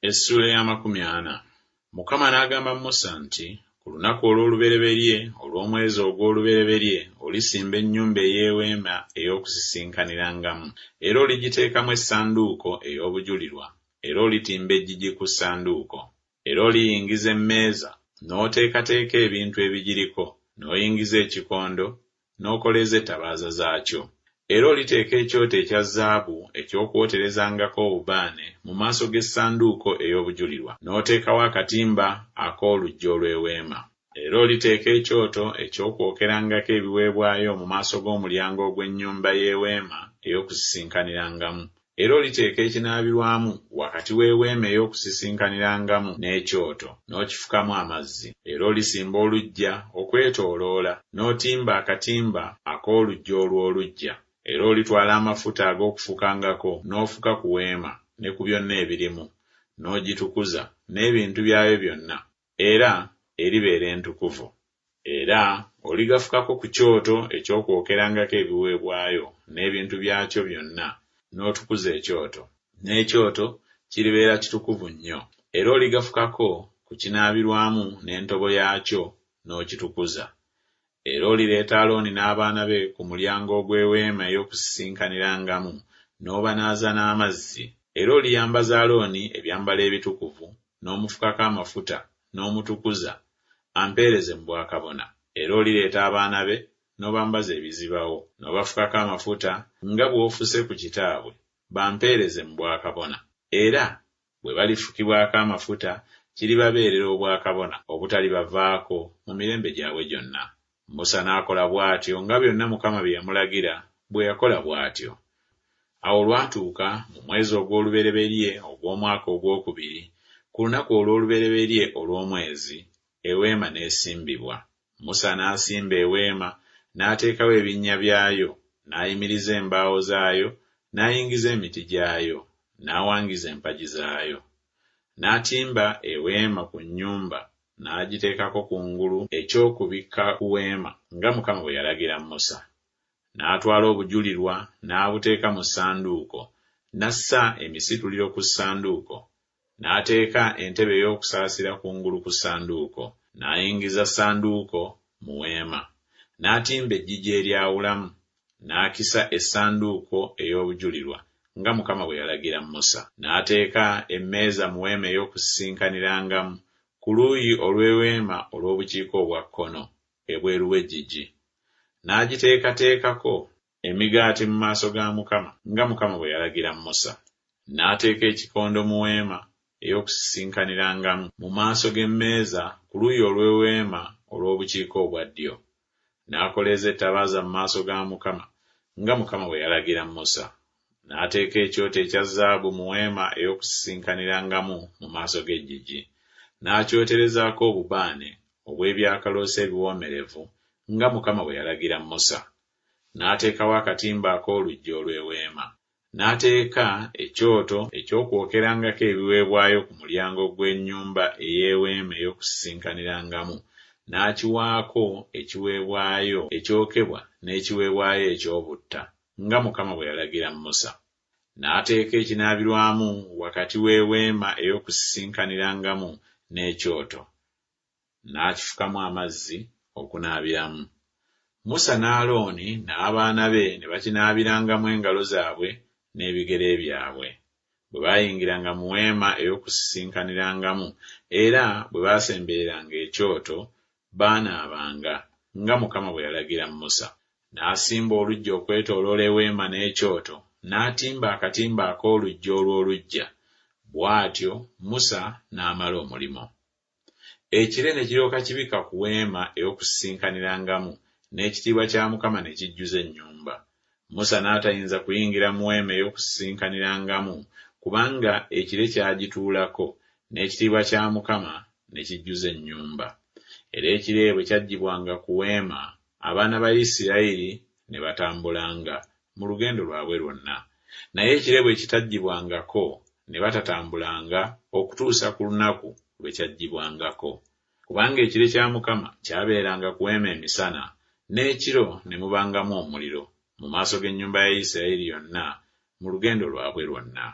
Essula ya 40. Mukama n'agamba Musa nti, ku lunaku olw'olubereberye olw'omwezi ogw'olubereberye olisimba ennyumba ey'eweema ey'okusisinkaniramu, era oligiteekamu essanduuko ey'obujulirwa, era olitimba eggigi ku ssanduuko, era oliyingiza emmeeza, n'oteekateeka ebintu ebigiriko, n'oyingiza ekikondo, n'okoleza ettabaaza zaakyo. Era oliteeka ekyoto ekya zaabu eky'okwoterezangako obubaane mu maaso g'essanduuko ey'obujulirwa, n'oteekawo akatimba ak'oluggya olw'eweema. Era oliteeka ekyoto eky'okwokerangako ebiweebwayo mu maaso g'omulyango ogw'ennyumba y'eweema ey'okusisinkaniramu. Era oliteeka ekinaabirwamu wakati w'eweema ey'okusisinkaniramu n'ekyoto, n'okifukamu amazzi. Era olisimba oluggya okwetooloola, n'otimba akatimba ak'oluggya olw'oluggya. Era olitwala amafuta ag'okufukangako n'ofuka ku weema ne ku byonna ebirimu, n'ogitukuza n'ebintu byayo byonna, era eribeera entukuvu. Era oligafukako ku kyoto eky'okwokerangako ebiweebwayo n'ebintu byakyo byonna, n'otukuza ekyoto, n'ekyoto kiribeera kitukuvu nnyo. Era oligafukako ku kinaabirwamu n'entobo yaakyo, n'okitukuza. Era olireeta Alooni n'abaana be ku mulyango ogw'eweema ey'okusisinkaniramu, n'obanaaza n'amazzi. Era oliyambaza Alooni ebyambalo ebitukuvu, n'omufukako amafuta, n'omutukuza, ampeereze mu bwakabona. Era olireeta abaana be, n'obambaza ebizibawo, n'obafukako amafuta, nga bw'ofuse ku kitaabwe, bampeereze mu bwakabona. Era bwe balifukibwako amafuta, kiribabeerera obwakabona obutalibavaako mu mirembe gyabwe gyonna. Musa n'akola bw'atyo nga byonna Mukama bye yamulagira bwe yakola bw'atyo. Awo lwatuuka mu mwezi ogw'olubereberye ogw'omwaka ogwokubiri, ku lunaku olw'olubereberye olw'omwezi, eweema n'esimbibwa. Musa n'asimba eweema, n'ateekawo ebinnya byayo, n'ayimiriza embaawo zaayo, n'ayingiza emiti gyayo, n'awangiza empagi zaayo. N'atimba eweema ku nnyumba, n'agiteekako kungulu eky'okubikka ku weema nga Mukama bwe yalagira Musa. N'atwala obujulirwa n'abuteeka mu ssanduuko, n'assa emisituliro ku ssanduuko, n'ateeka entebe ey'okusaasira kungulu ku ssanduuko, n'ayingiza ssanduuko mu weema. N'atimba eggigi eryawulamu, n'akisa essanduuko ey'obujulirwa nga Mukama bwe yalagira Musa. N'ateeka emmeeza mu weema ey'okusisinkaniramu ku luuyi olw'eweema olw'obukiika obwa kkono ebweru w'eggigi. N'agiteekateekako emigaati mu maaso ga Mukama nga Mukama bwe yalagira Musa. N'ateeka ekikondo mu weema ey'okusisinkaniramu mu maaso g'emmeeza ku luuyi olw'eweema olw'obukiika obwa ddyo. N'akoleza ettabaaza mu maaso ga Mukama nga Mukama bwe yalagira Musa. N'ateeka ekyoto ekya zaabu mu weema ey'okusisinkaniramu mu maaso g'eggigi. N'akyoterezaako obubaane obw'ebyakaloosa ebiwoomerevu nga Mukama bwe yalagira Musa. N'ateekawo akatimba ak'oluggya olw'eweema. N'ateeka ekyoto eky'okwokerangako ebiweebwayo ku mulyango gw'ennyumba ey'eweema ey'okusisinkaniramu, n'akiwaako ekiweebwayo ekyokebwa n'ekiweebwayo eky'obutta nga Mukama bwe yalagira Musa. N'ateeka ekinaabirwamu wakati w'eweema ey'okusisinkaniramu n'ekyoto, n'akifukamu amazzi okunaabiramu. Musa ne Alooni n'abaana be ne bakinaabirangamu engalo zaabwe n'ebigere byabwe bwe baayingiranga mu weema ey'okusisinkaniramu, era bwe baasembereranga ekyoto baanaabanga nga Mukama bwe yalagira Musa. N'asimba oluggya okwetooloola eweema n'ekyoto, n'atimba akatimba ak'oluggya olw'oluggya. Bw'atyo Musa n'amala omulimo. Ekire ne kiryoka kibika ku weema ey'okusisinkaniramu, n'ekitiibwa kya Mukama ne kijjuza ennyumba. Musa n'atayinza kuyingira mu weema ey'okusisinkaniramu kubanga ekire kyagituulako, n'ekitiibwa kya Mukama ne kijjuza ennyumba. Era ekire bwe kyaggyibwanga ku weema, abaana ba Isirayiri ne batambulanga mu lugendo lwabwe lwonna. Naye ekire bwe kitaggyibwangako ne batatambulanga okutuusa ku lunaku lwe kyaggyibwangako. Kubanga ekire kya Mukama kyabeeranga ku weema emisana, n'ekiro ne mubangamu omuliro mu maaso g'ennyumba ya Isirayiri yonna mu lugendo lwabwe lwonna.